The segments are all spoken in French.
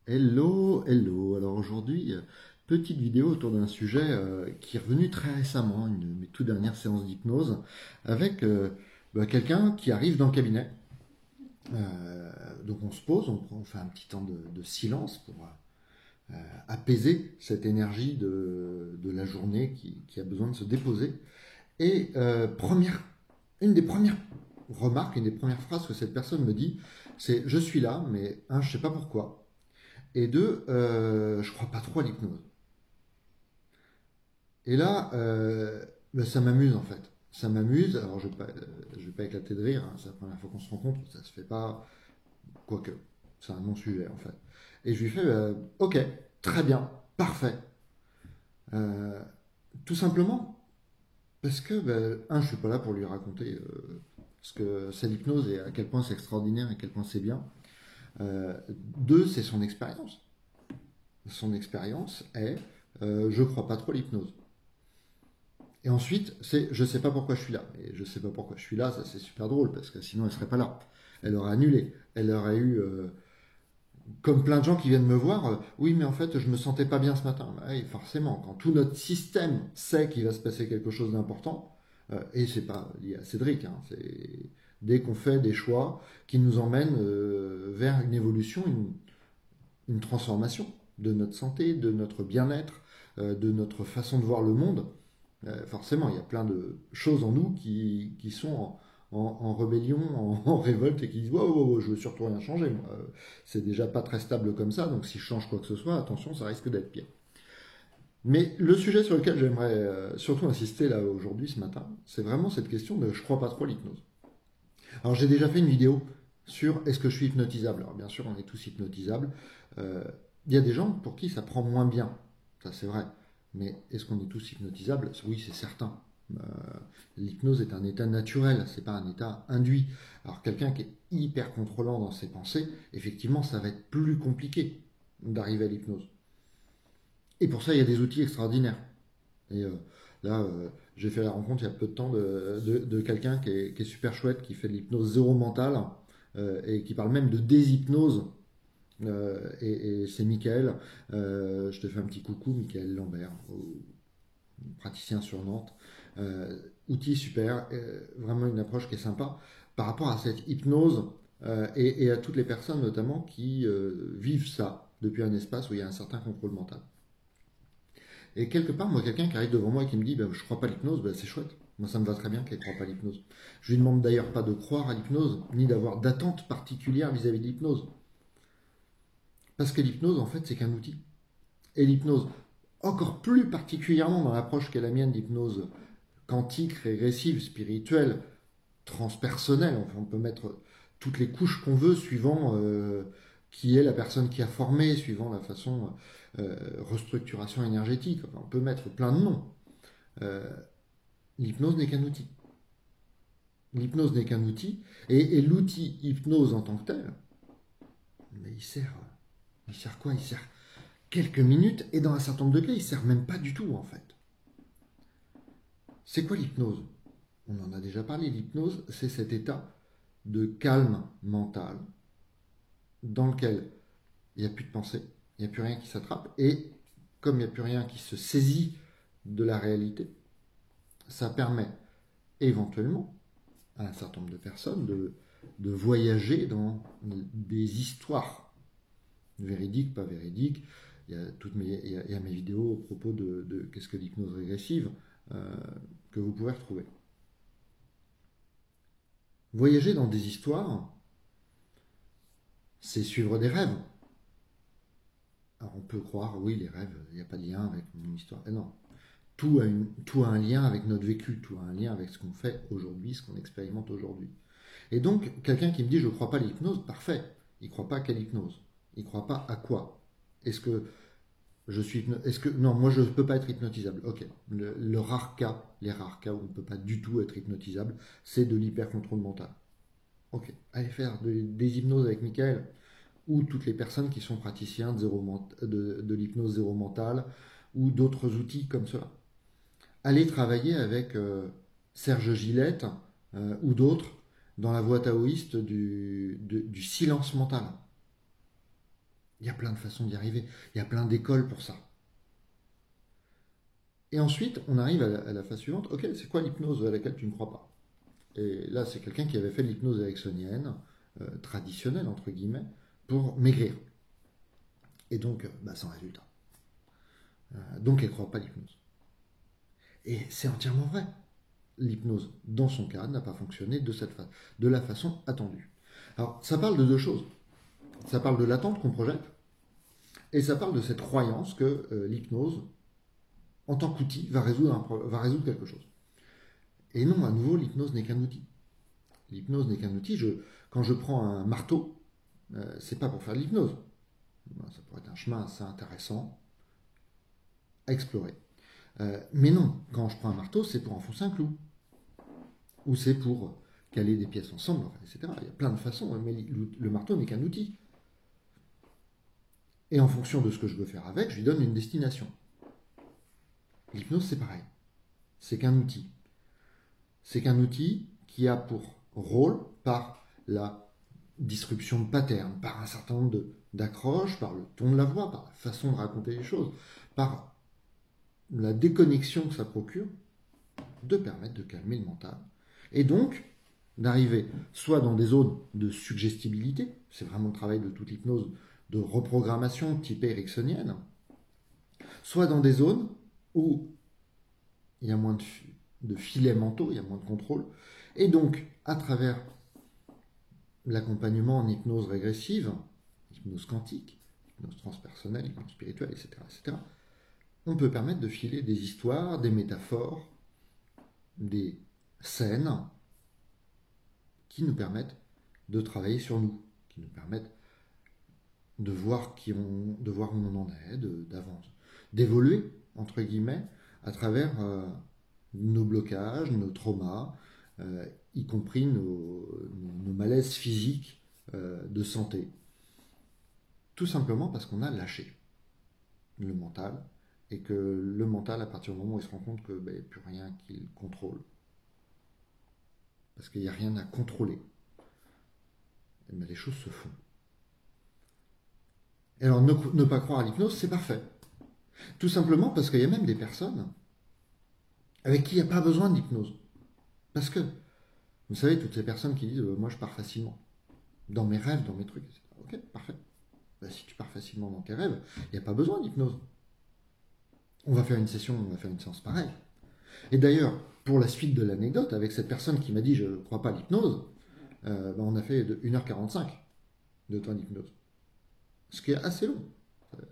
Hello, hello. Alors aujourd'hui, petite vidéo autour d'un sujet qui est revenu très récemment, une de mes toutes dernières séances d'hypnose, avec quelqu'un qui arrive dans le cabinet. Donc on se pose, on fait un petit temps de silence pour apaiser cette énergie de la journée qui a besoin de se déposer. Et une des premières remarques, une des premières phrases que cette personne me dit, c'est: je suis là, mais un, je sais pas pourquoi. Et deux, je crois pas trop à l'hypnose. Et là, ça m'amuse en fait. Ça m'amuse. Alors je vais pas éclater de rire, hein. C'est la première fois qu'on se rencontre. Ça se fait pas. Quoique, c'est un non-sujet en fait. Et je lui fais, ok, très bien, parfait. Euh, Tout simplement parce que, un, je suis pas là pour lui raconter ce que c'est l'hypnose et à quel point c'est extraordinaire et à quel point c'est bien. Deux, c'est son expérience. Son expérience est, je crois pas trop à l'hypnose. Et ensuite, c'est je sais pas pourquoi je suis là. Et je sais pas pourquoi je suis là, ça c'est super drôle parce que sinon elle serait pas là. Elle aurait annulé. Elle aurait eu, comme plein de gens qui viennent me voir, oui mais en fait je me sentais pas bien ce matin. Bah oui, forcément, quand tout notre système sait qu'il va se passer quelque chose d'important, et c'est pas lié à Cédric, hein, c'est dès qu'on fait des choix qui nous emmènent vers une évolution, une transformation de notre santé, de notre bien-être, de notre façon de voir le monde. Forcément, il y a plein de choses en nous qui sont en rébellion, en révolte et qui disent: wow, wow, wow, je veux surtout rien changer. Moi. C'est déjà pas très stable comme ça, donc si je change quoi que ce soit, attention, ça risque d'être pire. Mais le sujet sur lequel j'aimerais surtout insister là aujourd'hui, ce matin, c'est vraiment cette question de je crois pas trop à l'hypnose. Alors j'ai déjà fait une vidéo sur est-ce que je suis hypnotisable. Alors bien sûr, on est tous hypnotisables. Euh, Il y a des gens pour qui ça prend moins bien, ça c'est vrai. Mais est-ce qu'on est tous hypnotisables? Oui, c'est certain. Euh, L'hypnose est un état naturel, c'est pas un état induit. Alors quelqu'un qui est hyper contrôlant dans ses pensées, effectivement, ça va être plus compliqué d'arriver à l'hypnose. Et pour ça, il y a des outils extraordinaires. Et là, j'ai fait la rencontre il y a peu de temps de quelqu'un qui est super chouette, qui fait de l'hypnose zéro mentale et qui parle même de déshypnose. Et c'est Michael. Je te fais un petit coucou, Michael Lambert, praticien sur Nantes. Outil super, vraiment une approche qui est sympa par rapport à cette hypnose et à toutes les personnes notamment qui vivent ça depuis un espace où il y a un certain contrôle mental. Et quelque part, moi, quelqu'un qui arrive devant moi et qui me dit je crois pas à l'hypnose, c'est chouette. Moi, ça me va très bien qu'elle ne croit pas à l'hypnose. Je lui demande d'ailleurs pas de croire à l'hypnose, ni d'avoir d'attente particulière vis-à-vis de l'hypnose. Parce que l'hypnose, en fait, c'est qu'un outil. Et l'hypnose, encore plus particulièrement dans l'approche qu'est la mienne d'hypnose quantique, régressive, spirituelle, transpersonnelle, enfin, on peut mettre toutes les couches qu'on veut suivant qui est la personne qui a formé, suivant la façon restructuration énergétique. Enfin, on peut mettre plein de noms. Euh, L'hypnose n'est qu'un outil. L'hypnose n'est qu'un outil, et l'outil hypnose en tant que tel, mais il sert quoi? Il sert quelques minutes, et dans un certain nombre de cas, il sert même pas du tout en fait. C'est quoi l'hypnose? On en a déjà parlé. L'hypnose, c'est cet état de calme mental dans lequel il n'y a plus de pensée, il n'y a plus rien qui s'attrape, et comme il n'y a plus rien qui se saisit de la réalité, ça permet éventuellement à un certain nombre de personnes de voyager dans des histoires véridiques, pas véridiques. Il y a mes vidéos au propos de qu'est-ce que l'hypnose régressive que vous pouvez retrouver. Voyager dans des histoires, c'est suivre des rêves. Alors on peut croire, oui, les rêves, il n'y a pas de lien avec mon histoire. Et non, tout a un lien avec notre vécu, tout a un lien avec ce qu'on fait aujourd'hui, ce qu'on expérimente aujourd'hui. Et donc, quelqu'un qui me dit je ne crois pas à l'hypnose, parfait. Il ne croit pas à quelle hypnose? Il ne croit pas à quoi? Est-ce que non, moi je ne peux pas être hypnotisable. Ok. Le rare cas, les rares cas où on ne peut pas du tout être hypnotisable, c'est de l'hyper-contrôle mental. Ok. Allez faire des hypnoses avec Michael ou toutes les personnes qui sont praticiens de l'hypnose zéro mentale ou d'autres outils comme cela. Allez travailler avec Serge Gillette ou d'autres dans la voie taoïste du silence mental. Il y a plein de façons d'y arriver. Il y a plein d'écoles pour ça. Et ensuite, on arrive à la phase suivante. Ok, c'est quoi l'hypnose à laquelle tu ne crois pas? Et là, c'est quelqu'un qui avait fait l'hypnose ericksonienne, traditionnelle, entre guillemets, pour maigrir. Et donc, sans résultat. Donc, elle ne croit pas l'hypnose. Et c'est entièrement vrai. L'hypnose, dans son cas, n'a pas fonctionné de la façon attendue. Alors, ça parle de deux choses. Ça parle de l'attente qu'on projette, et ça parle de cette croyance que l'hypnose, en tant qu'outil, va résoudre quelque chose. Et non, à nouveau, l'hypnose n'est qu'un outil. L'hypnose n'est qu'un outil. Quand je prends un marteau, c'est pas pour faire de l'hypnose. Ça pourrait être un chemin assez intéressant à explorer. Mais non, quand je prends un marteau, c'est pour enfoncer un clou. Ou c'est pour caler des pièces ensemble, etc. Il y a plein de façons, mais le marteau n'est qu'un outil. Et en fonction de ce que je veux faire avec, je lui donne une destination. L'hypnose, c'est pareil. C'est qu'un outil. C'est qu'un outil qui a pour rôle, par la disruption de patterns, par un certain nombre d'accroches, par le ton de la voix, par la façon de raconter les choses, par la déconnexion que ça procure, de permettre de calmer le mental. Et donc, d'arriver soit dans des zones de suggestibilité, c'est vraiment le travail de toute l'hypnose, de reprogrammation typée ericksonienne, soit dans des zones où il y a moins de filets mentaux, il y a moins de contrôle, et donc, à travers l'accompagnement en hypnose régressive, hypnose quantique, hypnose transpersonnelle, hypnose spirituelle, etc., on peut permettre de filer des histoires, des métaphores, des scènes qui nous permettent de travailler sur nous, qui nous permettent de voir où on en est, d'avancer, d'évoluer, entre guillemets, à travers nos blocages, nos traumas, y compris nos malaises physiques de santé. Tout simplement parce qu'on a lâché le mental, et que le mental, à partir du moment où il se rend compte qu'il n'y a plus rien qu'il contrôle, parce qu'il n'y a rien à contrôler, les choses se font. Et alors, ne pas croire à l'hypnose, c'est parfait. Tout simplement parce qu'il y a même des personnes avec qui il n'y a pas besoin d'hypnose. Parce que, vous savez, toutes ces personnes qui disent moi je pars facilement, dans mes rêves, dans mes trucs, etc. Ok, parfait. Si tu pars facilement dans tes rêves, il n'y a pas besoin d'hypnose. On va faire une séance pareille. Et d'ailleurs, pour la suite de l'anecdote, avec cette personne qui m'a dit je ne crois pas à l'hypnose, on a fait 1h45 de temps d'hypnose. Ce qui est assez long.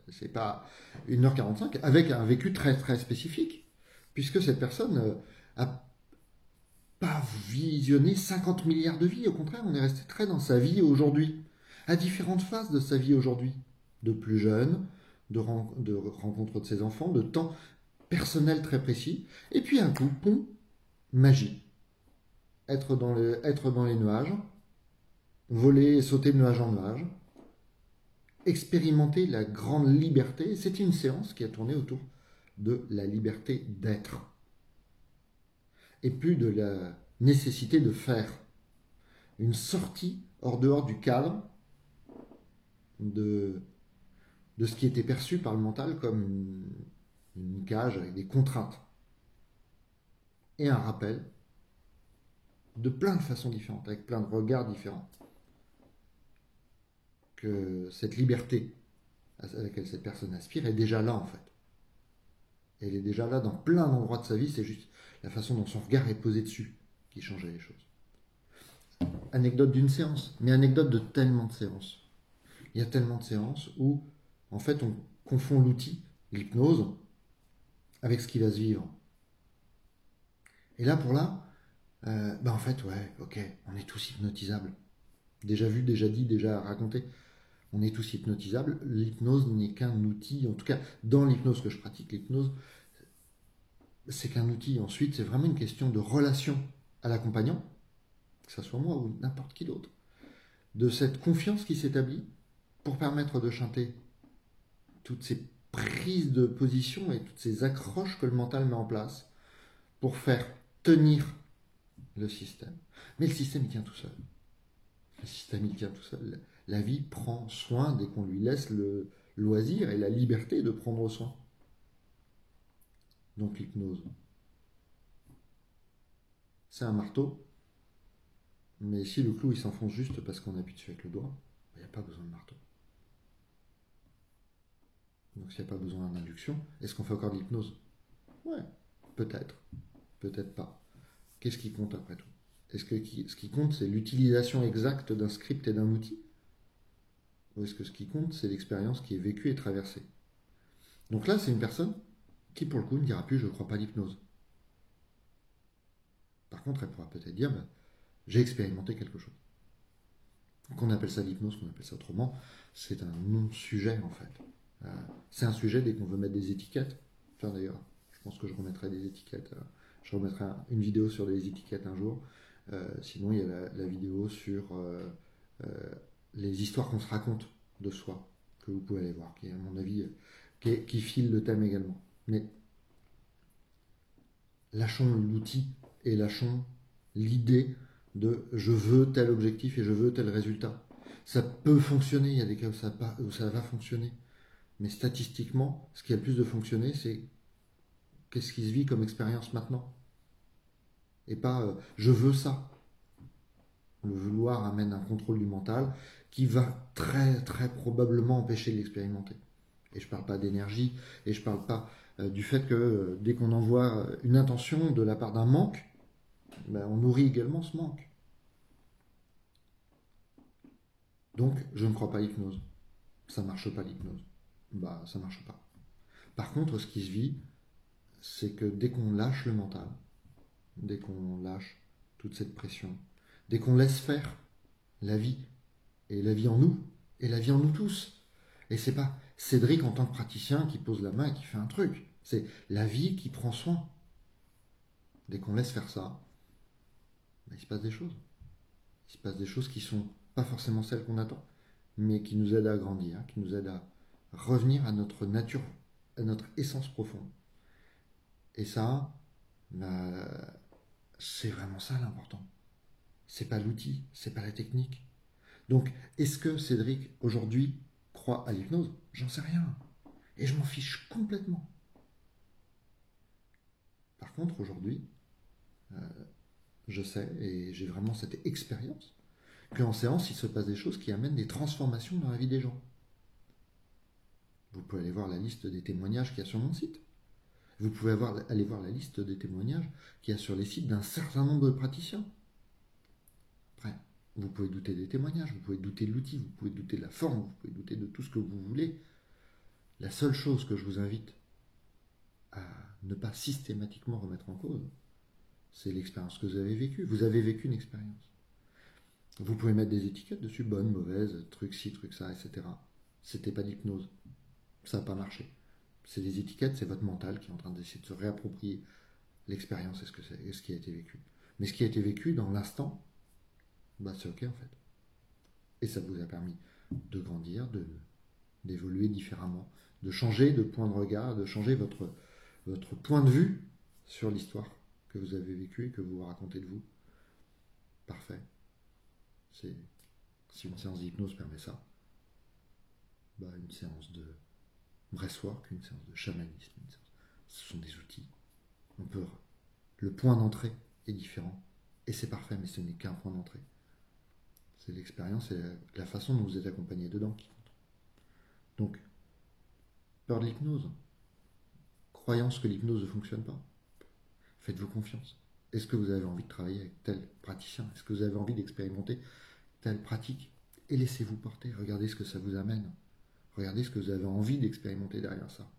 C'est pas 1h45 avec un vécu très très spécifique. Puisque cette personne a pas visionné 50 milliards de vies. Au contraire, on est resté très dans sa vie aujourd'hui. À différentes phases de sa vie aujourd'hui. De plus jeune, de rencontre de ses enfants, de temps personnel très précis. Et puis un coup, pom, magie. Être dans les nuages, voler et sauter de nuage en nuage, expérimenter la grande liberté. C'est une séance qui a tourné autour de la liberté d'être et plus de la nécessité de faire. Une sortie hors dehors du cadre de ce qui était perçu par le mental comme une cage avec des contraintes. Et un rappel de plein de façons différentes, avec plein de regards différents, que cette liberté à laquelle cette personne aspire est déjà là en fait. Elle est déjà là dans plein d'endroits de sa vie, c'est juste la façon dont son regard est posé dessus qui changeait les choses. Anecdote d'une séance, mais anecdote de tellement de séances. Il y a tellement de séances où, en fait, on confond l'outil, l'hypnose, avec ce qui va se vivre. Et là, pour là, en fait, ouais, ok, on est tous hypnotisables. Déjà vu, déjà dit, déjà raconté. On est tous hypnotisables. L'hypnose n'est qu'un outil, en tout cas, dans l'hypnose que je pratique, l'hypnose, c'est qu'un outil. Ensuite, c'est vraiment une question de relation à l'accompagnant, que ce soit moi ou n'importe qui d'autre, de cette confiance qui s'établit pour permettre de chanter toutes ces prises de position et toutes ces accroches que le mental met en place pour faire tenir le système. Mais le système, il tient tout seul. Le système, il tient tout seul. La vie prend soin dès qu'on lui laisse le loisir et la liberté de prendre soin. Donc l'hypnose, c'est un marteau, mais si le clou il s'enfonce juste parce qu'on appuie dessus avec le doigt, il n'y a pas besoin de marteau. Donc s'il n'y a pas besoin d'induction, est-ce qu'on fait encore de l'hypnose? Ouais, peut-être, peut-être pas. Qu'est-ce qui compte après tout? Est-ce que ce qui compte, c'est l'utilisation exacte d'un script et d'un outil? Ou est-ce que ce qui compte, c'est l'expérience qui est vécue et traversée? Donc là, c'est une personne qui, pour le coup, ne dira plus je ne crois pas à l'hypnose. Par contre, elle pourra peut-être dire bah, j'ai expérimenté quelque chose. Qu'on appelle ça l'hypnose, qu'on appelle ça autrement, c'est un non-sujet en fait. C'est un sujet dès qu'on veut mettre des étiquettes. Enfin, d'ailleurs, je pense que je remettrai des étiquettes. Je remettrai une vidéo sur les étiquettes un jour. Sinon, il y a la vidéo sur les histoires qu'on se raconte de soi, que vous pouvez aller voir, qui est à mon avis, qui file le thème également. Mais lâchons l'outil et lâchons l'idée de je veux tel objectif et je veux tel résultat. Ça peut fonctionner, il y a des cas où ça va fonctionner. Mais statistiquement, ce qui a le plus de fonctionner, c'est qu'est-ce qui se vit comme expérience maintenant. Et pas je veux ça. Le vouloir amène un contrôle du mental qui va très très probablement empêcher de l'expérimenter. Et je ne parle pas d'énergie, et je ne parle pas du fait que dès qu'on envoie une intention de la part d'un manque, ben, on nourrit également ce manque. Donc, je ne crois pas à l'hypnose. Ça ne marche pas l'hypnose. Bah, ça ne marche pas. Par contre, ce qui se vit, c'est que dès qu'on lâche le mental, dès qu'on lâche toute cette pression, dès qu'on laisse faire la vie, et la vie en nous, et la vie en nous tous, et c'est pas Cédric en tant que praticien qui pose la main et qui fait un truc, c'est la vie qui prend soin. Dès qu'on laisse faire ça, ben, il se passe des choses. Il se passe des choses qui sont pas forcément celles qu'on attend, mais qui nous aident à grandir, qui nous aident à revenir à notre nature, à notre essence profonde. Et ça, ben, c'est vraiment ça l'important. C'est pas l'outil, c'est pas la technique. Donc, est-ce que Cédric, aujourd'hui, croit à l'hypnose? J'en sais rien. Et je m'en fiche complètement. Par contre, aujourd'hui, je sais, et j'ai vraiment cette expérience, qu'en séance, il se passe des choses qui amènent des transformations dans la vie des gens. Vous pouvez aller voir la liste des témoignages qu'il y a sur mon site. Vous pouvez aller voir la liste des témoignages qu'il y a sur les sites d'un certain nombre de praticiens. Après, vous pouvez douter des témoignages, vous pouvez douter de l'outil, vous pouvez douter de la forme, vous pouvez douter de tout ce que vous voulez. La seule chose que je vous invite à ne pas systématiquement remettre en cause, c'est l'expérience que vous avez vécue. Vous avez vécu une expérience. Vous pouvez mettre des étiquettes dessus, bonne, mauvaise, truc ci, truc ça, etc. C'était pas d'hypnose. Ça n'a pas marché. C'est des étiquettes, c'est votre mental qui est en train d'essayer de se réapproprier l'expérience et ce qui a été vécu. Mais ce qui a été vécu dans l'instant, bah c'est ok en fait. Et ça vous a permis de grandir, d'évoluer différemment, de changer de point de regard, de changer votre point de vue sur l'histoire que vous avez vécue et que vous racontez de vous. Parfait. Si une séance d'hypnose permet ça, bah une séance de breathwork, une séance de chamanisme, ce sont des outils. Le point d'entrée est différent et c'est parfait, mais ce n'est qu'un point d'entrée. C'est l'expérience et la façon dont vous êtes accompagné dedans qui compte. Donc, peur de l'hypnose, croyance que l'hypnose ne fonctionne pas, faites-vous confiance. Est-ce que vous avez envie de travailler avec tel praticien? Est-ce que vous avez envie d'expérimenter telle pratique? Et laissez-vous porter, regardez ce que ça vous amène. Regardez ce que vous avez envie d'expérimenter derrière ça.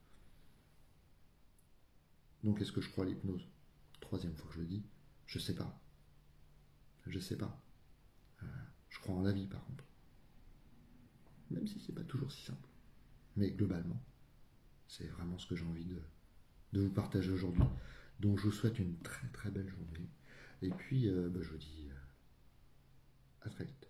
Donc, est-ce que je crois à l'hypnose? Troisième fois que je le dis, je sais pas. Je sais pas. Je crois en la vie, par contre. Même si c'est pas toujours si simple. Mais globalement, c'est vraiment ce que j'ai envie de vous partager aujourd'hui. Donc, je vous souhaite une très très belle journée. Et puis, je vous dis à très vite.